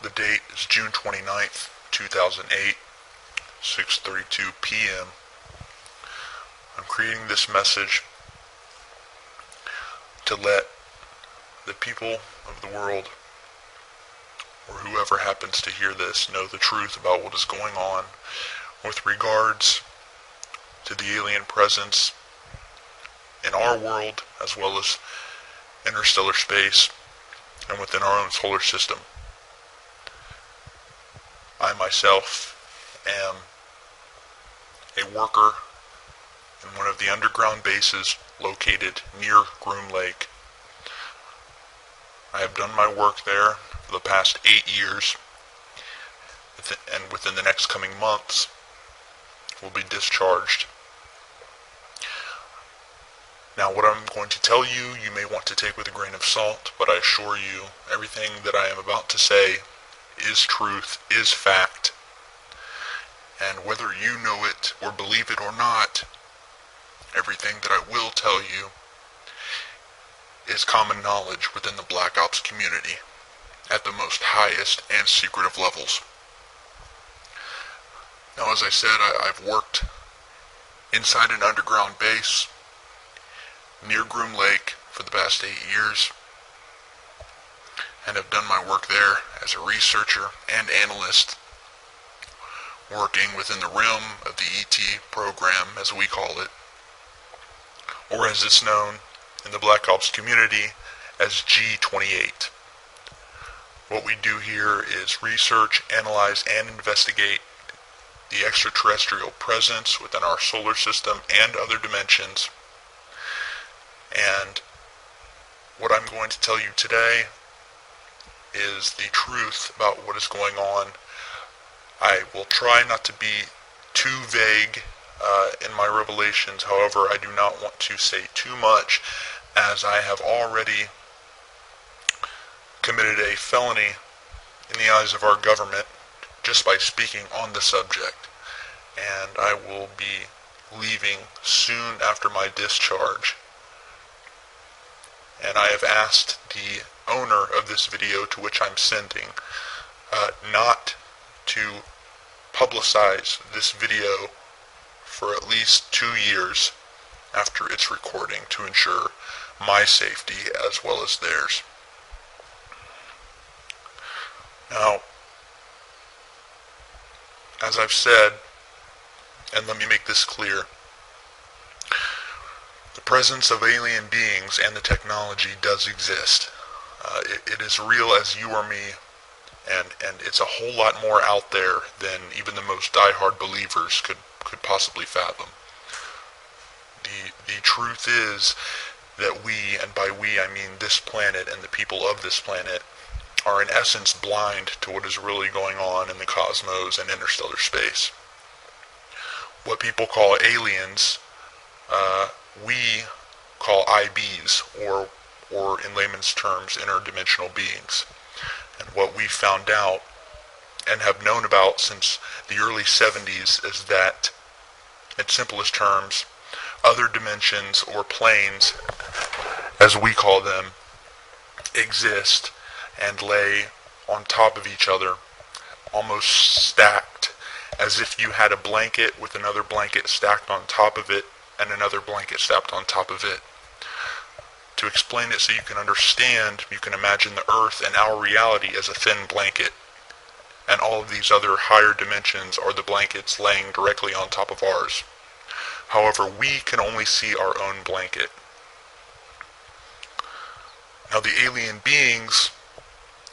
The date is June 29th, 2008, 6:32 p.m. I'm creating this message to let the people of the world, or whoever happens to hear this, know the truth about what is going on with regards to the alien presence in our world as well as interstellar space and within our own solar system. I myself am a worker in one of the underground bases located near Groom Lake. I have done my work there for the past 8 years, and within the next coming months will be discharged. Now, what I'm going to tell you, you may want to take with a grain of salt, but I assure you, everything that I am about to say is truth, is fact, and whether you know it or believe it or not, everything that I will tell you is common knowledge within the Black Ops community at the most highest and secretive levels. Now, as I said, I've worked inside an underground base near Groom Lake for the past 8 years, and have done my work there as a researcher and analyst, working within the realm of the ET program, as we call it, or as it's known in the Black Ops community as G28. What we do here is research, analyze, and investigate the extraterrestrial presence within our solar system and other dimensions. And what I'm going to tell you today is the truth about what is going on. I will try not to be too vague in my revelations. However, I do not want to say too much, as I have already committed a felony in the eyes of our government just by speaking on the subject. And I will be leaving soon after my discharge. And I have asked the owner of this video, to which I'm sending, not to publicize this video for at least 2 years after its recording, to ensure my safety as well as theirs. Now, as I've said, and let me make this clear, the presence of alien beings and the technology does exist. It is real as you or me, and it's a whole lot more out there than even the most diehard believers could possibly fathom. The truth is that we, and by we I mean this planet and the people of this planet, are in essence blind to what is really going on in the cosmos and interstellar space. What people call aliens, we call IBs, or in layman's terms, interdimensional beings. And what we found out and have known about since the early 70s is that, in simplest terms, other dimensions or planes, as we call them, exist and lay on top of each other, almost stacked, as if you had a blanket with another blanket stacked on top of it and another blanket stacked on top of it. To explain it so you can understand, you can imagine the Earth and our reality as a thin blanket, and all of these other higher dimensions are the blankets laying directly on top of ours. However, we can only see our own blanket. Now, the alien beings,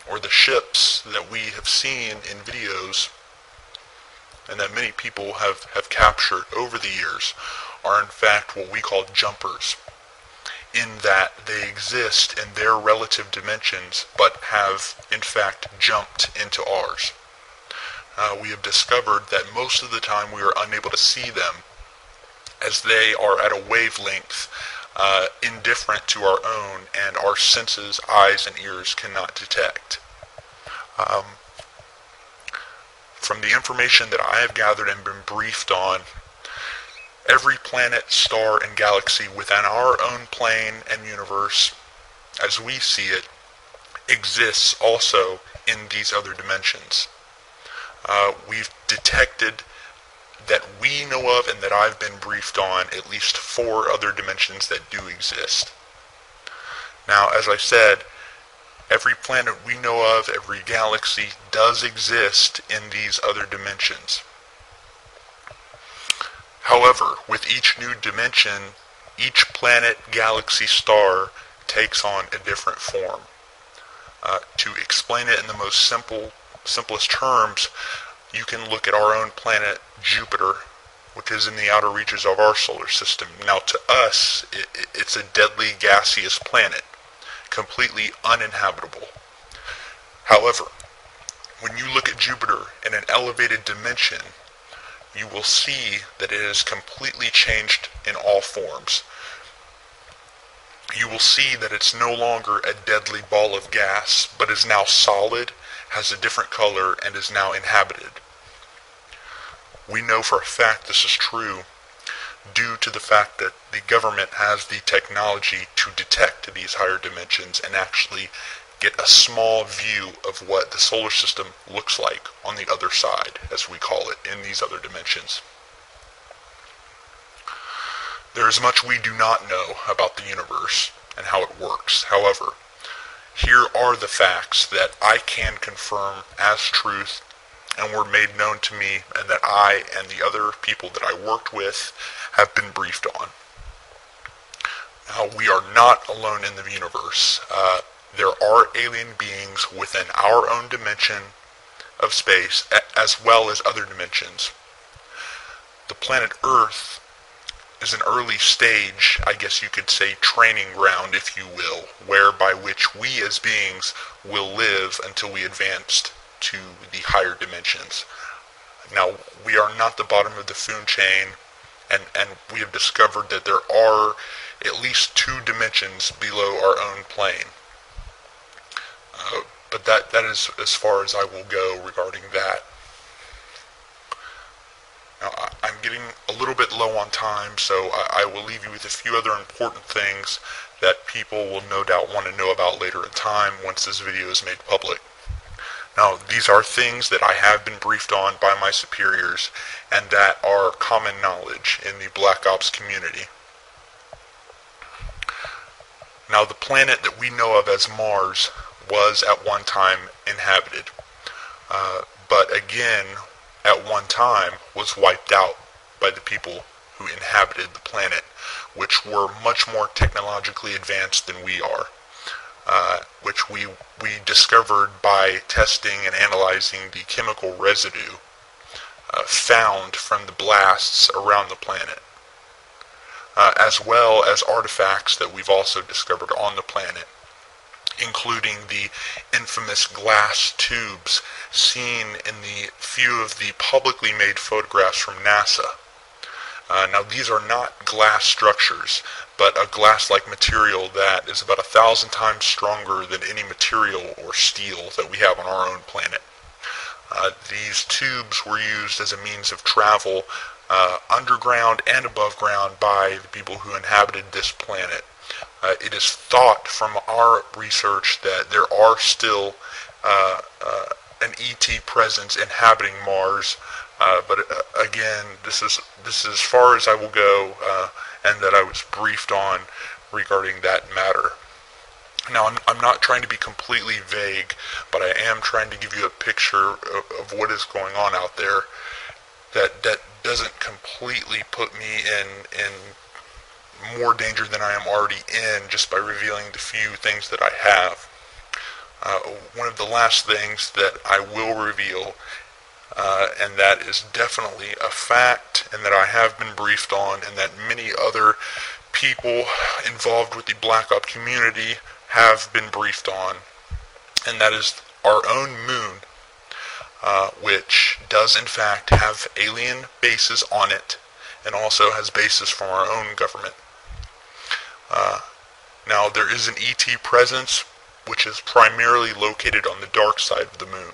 or the ships that we have seen in videos, and that many people have captured over the years, are in fact what we call jumpers, in that they exist in their relative dimensions, but have in fact jumped into ours. We have discovered that most of the time we are unable to see them, as they are at a wavelength indifferent to our own, and our senses, eyes and ears, cannot detect. From the information that I have gathered and been briefed on, every planet, star, and galaxy within our own plane and universe, as we see it, exists also in these other dimensions. We've detected that we know of and that I've been briefed on at least 4 other dimensions that do exist. Now, as I said, every planet we know of, every galaxy does exist in these other dimensions. However, with each new dimension, each planet, galaxy, star takes on a different form. To explain it in the most simplest terms, you can look at our own planet, Jupiter, which is in the outer reaches of our solar system. Now, to us, it's a deadly gaseous planet, completely uninhabitable. However, when you look at Jupiter in an elevated dimension, you will see that it has completely changed in all forms. You will see that it's no longer a deadly ball of gas, but is now solid, has a different color, and is now inhabited. We know for a fact this is true due to the fact that the government has the technology to detect these higher dimensions and actually get a small view of what the solar system looks like on the other side, as we call it, in these other dimensions. There is much we do not know about the universe and how it works. However, here are the facts that I can confirm as truth and were made known to me, and that I and the other people that I worked with have been briefed on. Now, we are not alone in the universe. There are alien beings within our own dimension of space, as well as other dimensions. The planet Earth is an early stage, I guess you could say, training ground, if you will, whereby which we as beings will live until we advance to the higher dimensions. Now, we are not the bottom of the food chain, and we have discovered that there are at least 2 dimensions below our own plane. But that is as far as I will go regarding that. Now, I'm getting a little bit low on time, so I will leave you with a few other important things that people will no doubt want to know about later in time once this video is made public. Now, these are things that I have been briefed on by my superiors and that are common knowledge in the Black Ops community. Now, the planet that we know of as Mars was at one time inhabited, but again, at one time was wiped out by the people who inhabited the planet, which were much more technologically advanced than we are, which we discovered by testing and analyzing the chemical residue found from the blasts around the planet, as well as artifacts that we've also discovered on the planet, including the infamous glass tubes seen in the few of the publicly made photographs from NASA. Now, these are not glass structures, but a glass-like material that is about 1,000 times stronger than any material or steel that we have on our own planet. These tubes were used as a means of travel underground and above ground by the people who inhabited this planet. It is thought from our research that there are still an ET presence inhabiting Mars, but again, this is as far as I will go, and that I was briefed on regarding that matter. Now, I'm not trying to be completely vague, but I am trying to give you a picture of what is going on out there that doesn't completely put me in more danger than I am already in just by revealing the few things that I have. One of the last things that I will reveal, and that is definitely a fact, and that I have been briefed on, and that many other people involved with the Black Ops community have been briefed on, and that is our own moon, which does in fact have alien bases on it, and also has bases from our own government. Now, there is an ET presence, which is primarily located on the dark side of the moon.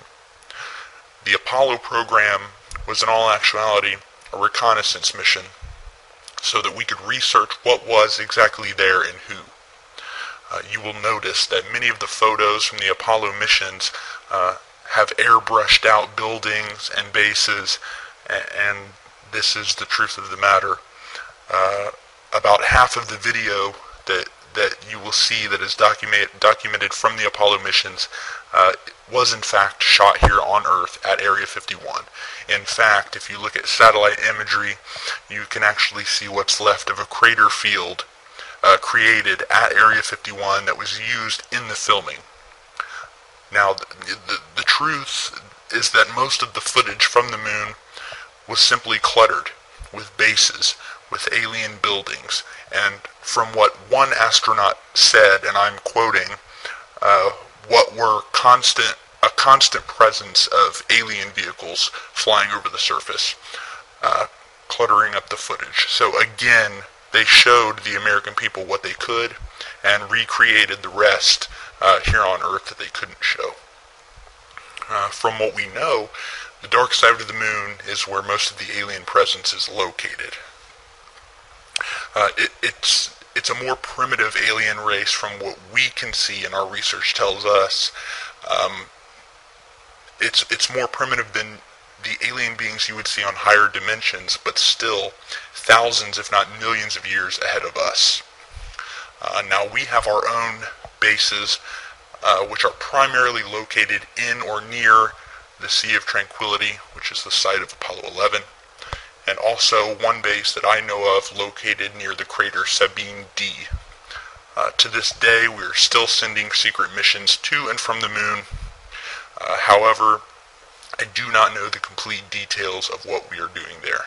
The Apollo program was in all actuality a reconnaissance mission, so that we could research what was exactly there and who. You will notice that many of the photos from the Apollo missions have airbrushed out buildings and bases, and this is the truth of the matter. About half of the video that you will see that is documented from the Apollo missions was in fact shot here on Earth at Area 51. In fact, if you look at satellite imagery, you can actually see what's left of a crater field created at Area 51 that was used in the filming. Now, the truth is that most of the footage from the moon was simply cluttered with bases, with alien buildings, and from what one astronaut said, and I'm quoting, what were a constant presence of alien vehicles flying over the surface, cluttering up the footage. So again, they showed the American people what they could and recreated the rest here on Earth that they couldn't show. From what we know, the dark side of the moon is where most of the alien presence is located. It's a more primitive alien race from what we can see and our research tells us. It's more primitive than the alien beings you would see on higher dimensions, but still thousands, if not millions of years ahead of us. Now we have our own bases, which are primarily located in or near the Sea of Tranquility, which is the site of Apollo 11, and also one base that I know of located near the crater Sabine D. To this day, we are still sending secret missions to and from the moon. However, I do not know the complete details of what we are doing there.